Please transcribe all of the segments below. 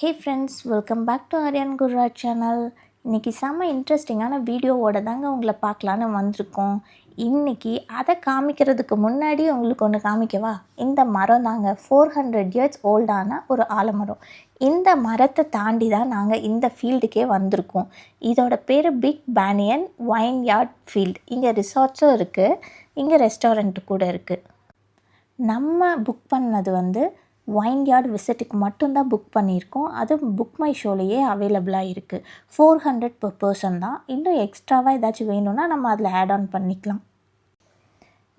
Hey friends, welcome back to Aryan Gururaj channel. இன்றைக்கி செம்ம இன்ட்ரெஸ்டிங்கான வீடியோவோட தாங்க உங்களை பார்க்கலான்னு வந்திருக்கோம். இன்றைக்கி அதை காமிக்கிறதுக்கு முன்னாடி உங்களுக்கு ஒன்று காமிக்கவா? இந்த மரம் தாங்க 400 இயர்ஸ் ஓல்டான ஒரு ஆலமரம். இந்த மரத்தை தாண்டி தான் நாங்கள் இந்த ஃபீல்டுக்கே வந்திருக்கோம். இதோட பேர் பிக் பேனியன் வைன்யார்ட் ஃபீல்டு. இங்கே ரிசார்ட்ஸும் இருக்குது, இங்கே ரெஸ்டாரண்ட்டு கூட இருக்குது. நம்ம புக் பண்ணது வைன்யார்ட் விசிட்டுக்கு மட்டும்தான் புக் பண்ணியிருக்கோம். அது புக் மை ஷோலையே அவைலபிளாக இருக்குது. 400 per person தான். இன்னும் எக்ஸ்ட்ராவாக ஏதாச்சும் வேணும்னா நம்ம அதில் ஆட் ஆன் பண்ணிக்கலாம்.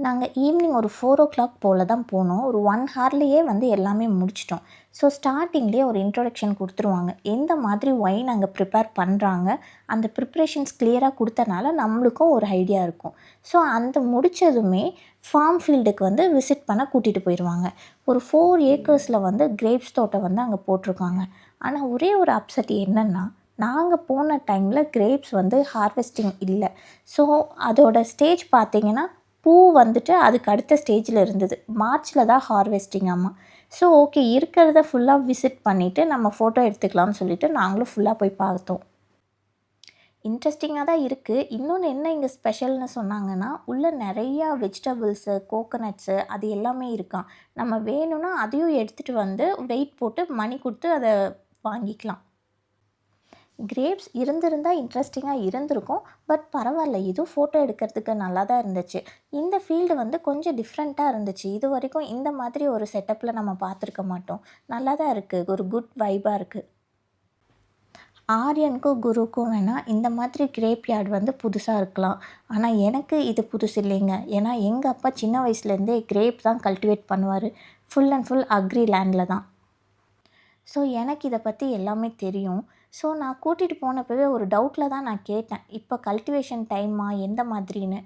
நாங்கள் ஈவினிங் ஒரு 4 o'clock போல் தான் போனோம். ஒரு 1 hourலேயே எல்லாமே முடிச்சிட்டோம். ஸோ ஸ்டார்டிங்லேயே ஒரு இன்ட்ரொடக்ஷன் கொடுத்துருவாங்க, எந்த மாதிரி ஒயின் அங்கே ப்ரிப்பேர் பண்ணுறாங்க. அந்த ப்ரிப்ரேஷன்ஸ் கிளியராக கொடுத்தனால நம்மளுக்கும் ஒரு ஐடியா இருக்கும். ஸோ அந்த முடித்ததுமே ஃபார்ம் ஃபீல்டுக்கு விசிட் பண்ண கூட்டிகிட்டு போயிடுவாங்க. ஒரு 4 acres கிரேப்ஸ் தோட்டம் அங்கே போட்டிருக்காங்க. ஆனால் ஒரே ஒரு அப்செட் என்னென்னா, நாங்கள் போன டைமில் கிரேப்ஸ் ஹார்வெஸ்டிங் இல்லை. ஸோ அதோட ஸ்டேஜ் பார்த்திங்கன்னா பூ அதுக்கு அடுத்த ஸ்டேஜில் இருந்தது. மார்ச்சில் தான் ஹார்வெஸ்டிங். ஆமாம். ஸோ ஓகே, இருக்கிறத ஃபுல்லாக விசிட் பண்ணிவிட்டு நம்ம ஃபோட்டோ எடுத்துக்கலாம்னு சொல்லிவிட்டு நாங்களும் ஃபுல்லாக போய் பார்த்தோம். இன்ட்ரெஸ்டிங்காக தான் இருக்குது. இன்னொன்று என்ன இங்கே ஸ்பெஷல்னு சொன்னாங்கன்னா, உள்ளே நிறையா வெஜிடபிள்ஸு, கோகோனட்ஸு அது எல்லாமே இருக்காம். நம்ம வேணும்னா அதையும் எடுத்துகிட்டு வெயிட் போட்டு மணி கொடுத்து அதை வாங்கிக்கலாம். கிரேப்ஸ் இருந்திருந்தால் இன்ட்ரெஸ்டிங்காக இருந்திருக்கும். பட் பரவாயில்ல, இதுவும் ஃபோட்டோ எடுக்கிறதுக்கு நல்லா தான் இருந்துச்சு. இந்த ஃபீல்டு கொஞ்சம் டிஃப்ரெண்ட்டாக இருந்துச்சு. இது வரைக்கும் இந்த மாதிரி ஒரு செட்டப்பில் நம்ம பார்த்துருக்க மாட்டோம். நல்லா தான் இருக்குது, ஒரு குட் வைபாக இருக்குது. ஆரியனுக்கும் குருக்கும் வேணால் இந்த மாதிரி கிரேப் யார்டு புதுசாக இருக்கலாம். ஆனால் எனக்கு இது புதுசு இல்லைங்க. ஏன்னா எங்கள் அப்பா சின்ன வயசுலேருந்தே கிரேப் தான் கல்டிவேட் பண்ணுவார். ஃபுல் அண்ட் ஃபுல் அக்ரி லேண்டில் தான். ஸோ எனக்கு இதை பற்றி எல்லாமே தெரியும். ஸோ நான் கூட்டிகிட்டு போனப்பவே ஒரு டவுட்டில் தான் நான் கேட்டேன், இப்போ கல்டிவேஷன் டைமா எந்த மாதிரின்னு.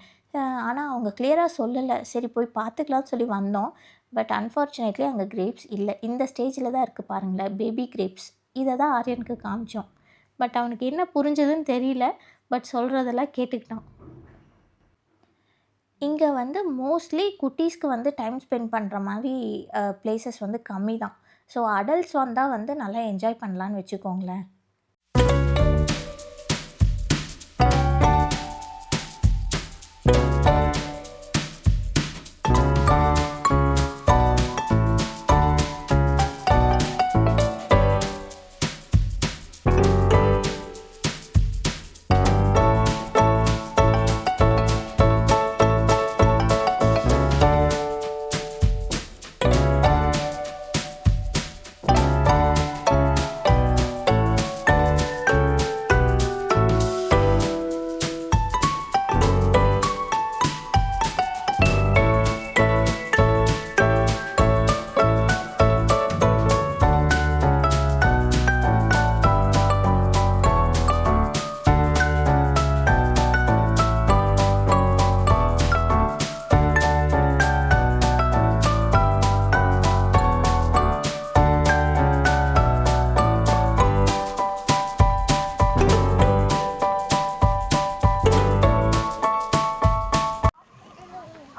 ஆனால் அவங்க கிளியராக சொல்லலை. சரி போய் பார்த்துக்கலான்னு சொல்லி வந்தோம். பட் அன்ஃபார்ச்சுனேட்லி அங்கே கிரேப்ஸ் இல்லை. இந்த ஸ்டேஜில் தான் இருக்குது பாருங்களேன், பேபி கிரேப்ஸ். இதை தான் ஆரியனுக்கு காமிச்சோம். பட் அவனுக்கு என்ன புரிஞ்சதுன்னு தெரியல. பட் சொல்கிறதெல்லாம் கேட்டுக்கிட்டான். இங்கே மோஸ்ட்லி குட்டீஸ்க்கு டைம் ஸ்பெண்ட் பண்ணுற மாதிரி பிளேசஸ் கம்மி தான். ஸோ அடல்ட்ஸ் வந்தால் நல்லா என்ஜாய் பண்ணலான்னு வச்சுக்கோங்களேன்.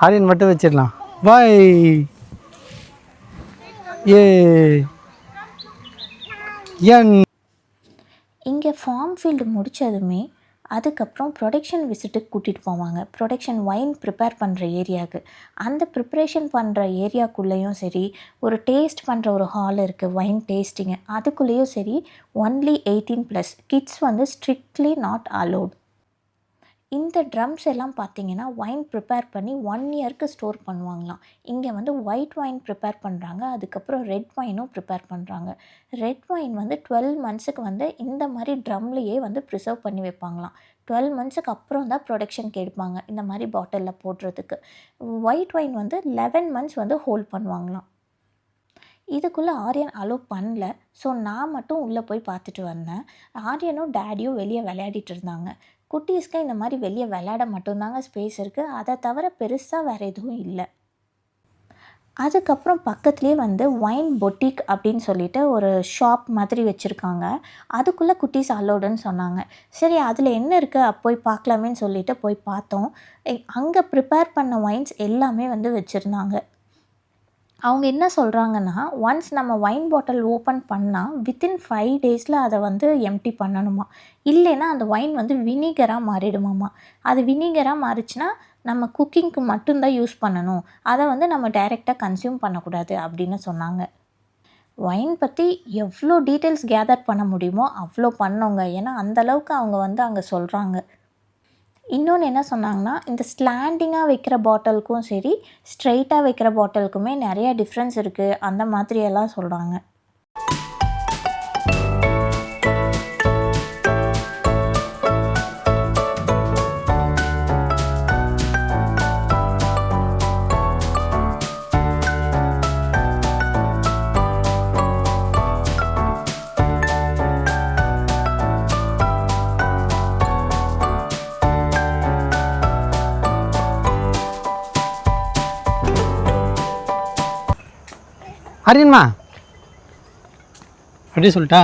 ஆரியன் மட்டும் வச்சிடலாம். பாய். இங்கே ஃபார்ம் ஃபீல்டு முடித்ததுமே அதுக்கப்புறம் ப்ரொடக்ஷன் விசிட்டுக்கு கூட்டிகிட்டு போவாங்க. ப்ரொடக்ஷன் ஒயின் ப்ரிப்பேர் பண்ணுற ஏரியாவுக்கு. அந்த ப்ரிப்ரேஷன் பண்ணுற ஏரியாக்குள்ளேயும் சரி, ஒரு டேஸ்ட் பண்ணுற ஒரு ஹால் இருக்குது, ஒயின் டேஸ்டிங்கு. அதுக்குள்ளேயும் சரி, only 18+. Kids strictly not allowed. இந்த ட்ரம்ஸ் எல்லாம் பார்த்திங்கன்னா ஒயின் ப்ரிப்பேர் பண்ணி 1 yearக்கு ஸ்டோர் பண்ணுவாங்களாம். இங்கே ஒயிட் ஒயின் ப்ரிப்பேர் பண்ணுறாங்க. அதுக்கப்புறம் ரெட் ஒயினும் ப்ரிப்பேர் பண்ணுறாங்க. ரெட் ஒயின் 12 monthsக்கு இந்த மாதிரி ட்ரம்லேயே ப்ரிசர்வ் பண்ணி வைப்பாங்களாம். 12 monthsக்கு அப்புறம் தான் ப்ரொடக்ஷனுக்கு எடுப்பாங்க, இந்த மாதிரி பாட்டிலில் போடுறதுக்கு. ஒயிட் ஒயின் 11 months ஹோல்ட் பண்ணுவாங்களாம். இதுக்குள்ளே ஆரியன் அலோவ் பண்ணல. ஸோ நான் மட்டும் உள்ளே போய் பார்த்துட்டு வந்தேன். ஆரியனும் டேடியும் வெளியே விளையாடிட்டு இருந்தாங்க. குட்டீஸ்க்கு இந்த மாதிரி வெளியே விளையாட மட்டும்தாங்க ஸ்பேஸ் இருக்குது. அதை தவிர பெருசாக வேறு எதுவும் இல்லை. அதுக்கப்புறம் பக்கத்துலேயே ஒயின் பொட்டிக் அப்படின்னு சொல்லிட்டு ஒரு ஷாப் மாதிரி வச்சுருக்காங்க. அதுக்குள்ளே குட்டீஸ் அலோடுன்னு சொன்னாங்க. சரி அதில் என்ன இருக்குது போய் பார்க்கலாமேன்னு சொல்லிட்டு போய் பார்த்தோம். அங்கே ப்ரிப்பேர் பண்ண ஒயின்ஸ் எல்லாமே வச்சுருந்தாங்க. அவங்க என்ன சொல்கிறாங்கன்னா, ஒன்ஸ் நம்ம ஒயின் பாட்டில் ஓப்பன் பண்ணால் வித்தின் 5 டேஸில் அதை வந்து எம்ப்டி பண்ணணுமா. இல்லைன்னா அந்த ஒயின் வந்து வினிகராக மாறிடுமாம்மா. அது வினிகராக மாறிச்சுன்னா நம்ம குக்கிங்க்கு மட்டும்தான் யூஸ் பண்ணணும். அதை வந்து நம்ம டைரெக்டாக கன்சியூம் பண்ணக்கூடாது அப்படின்னு சொன்னாங்க. ஒயின் பற்றி எவ்வளோ டீட்டெயில்ஸ் கேதர் பண்ண முடியுமோ அவ்வளோ பண்ணோங்க. ஏன்னா அந்தளவுக்கு அவங்க வந்து அங்கே சொல்கிறாங்க. இன்னொன்று என்ன சொன்னாங்கன்னா, இந்த ஸ்லாண்டிங்காக வைக்கிற பாட்டிலுக்கும் சரி, ஸ்ட்ரெயிட்டாக வைக்கிற பாட்டிலுக்குமே நிறைய டிஃப்ரென்ஸ் இருக்குது. அந்த மாதிரியெல்லாம் சொல்கிறாங்க. ஆரியன்மா அப்படி சொல்லிட்டா?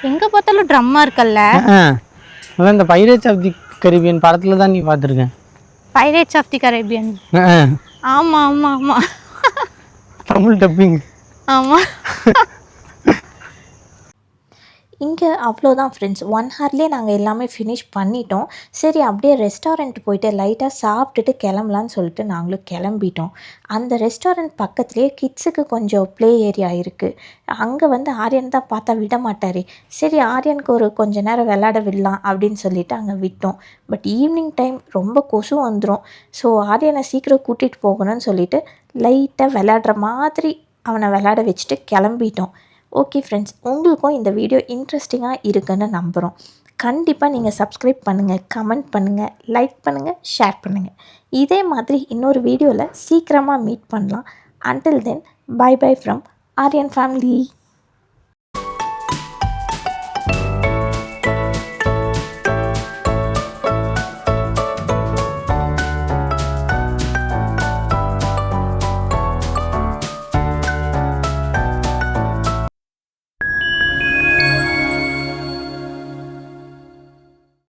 எங்கே பார்த்தாலும் ட்ரம்மாக இருக்கல்ல. அதான் இந்த பைரேட்ஸ் ஆஃப் தி கரீபியன் படத்தில் தான் நீ பார்த்துருக்கேன். Pirates of the Caribbean. ஆமாம் ஆமாம் ஆமாம். தமிழ் டப்பிங். ஆமாம். இங்கே அவ்வளோதான் ஃப்ரெண்ட்ஸ். 1 ஹவர்லேயே நாங்கள் எல்லாமே ஃபினிஷ் பண்ணிட்டோம். சரி அப்படியே ரெஸ்டாரண்ட் போயிட்டு லைட்டாக சாப்பிட்டுட்டு கிளம்பலான்னு சொல்லிட்டு நாங்களும் கிளம்பிட்டோம். அந்த ரெஸ்டாரண்ட் பக்கத்துலேயே கிட்ஸுக்கு கொஞ்சம் ப்ளே ஏரியா இருக்குது. அங்கே வந்து ஆரியன் தான் பார்த்தா விட மாட்டார். சரி ஆரியனுக்கு கொஞ்ச நேரம் விளையாட விடலாம் அப்படின்னு சொல்லிட்டு அங்கே விட்டோம். பட் ஈவினிங் டைம் ரொம்ப கொசு வந்துடும். ஸோ ஆரியனை சீக்கிரம் கூட்டிகிட்டு போகணும்னு சொல்லிட்டு லைட்டாக விளையாடுற மாதிரி அவனை விளையாட வச்சுட்டு கிளம்பிட்டோம். ஓகே ஃப்ரெண்ட்ஸ், உங்களுக்கும் இந்த வீடியோ இன்ட்ரெஸ்டிங்காக இருக்குன்னு நம்புகிறோம். கண்டிப்பாக நீங்கள் சப்ஸ்கிரைப் பண்ணுங்கள், கமெண்ட் பண்ணுங்கள், லைக் பண்ணுங்கள், ஷேர் பண்ணுங்கள். இதே மாதிரி இன்னொரு வீடியோவில் சீக்கிரமாக மீட் பண்ணலாம். Until then, bye bye from Aryan family.